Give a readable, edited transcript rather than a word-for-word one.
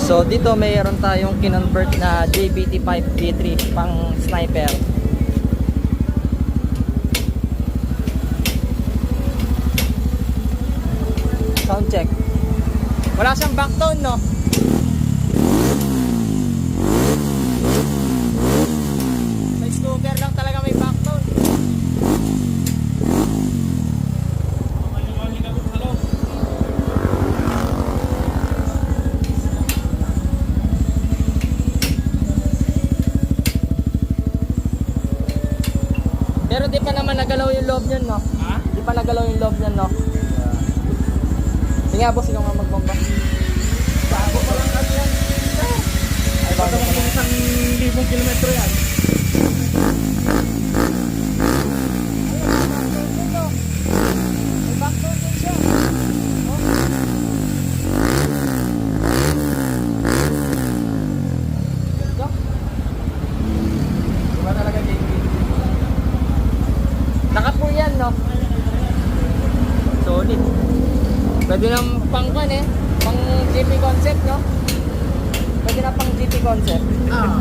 So dito mayroon tayong kinonvert na JBT5B3 pang sniper. Sound check. Wala siyang backtone, no? Sa scooter lang talaga may backtone. Pero di pa naman nagalaw yung loob niyan, no? Ha? Di pa nagalaw yung loob niyan, no? Sige nga, boss, ikaw nga magbomba. Bago pa lang kami yan. Ay, bago pa lang. Isang 1,000 kilometro yan. May backtone din siya. Oh. Ganda. Diba talaga JB? Naka-full yan, no? Solid. Pwede na pang pan eh. Pang GP concept, no? Pwede na pang GP concept. Ah.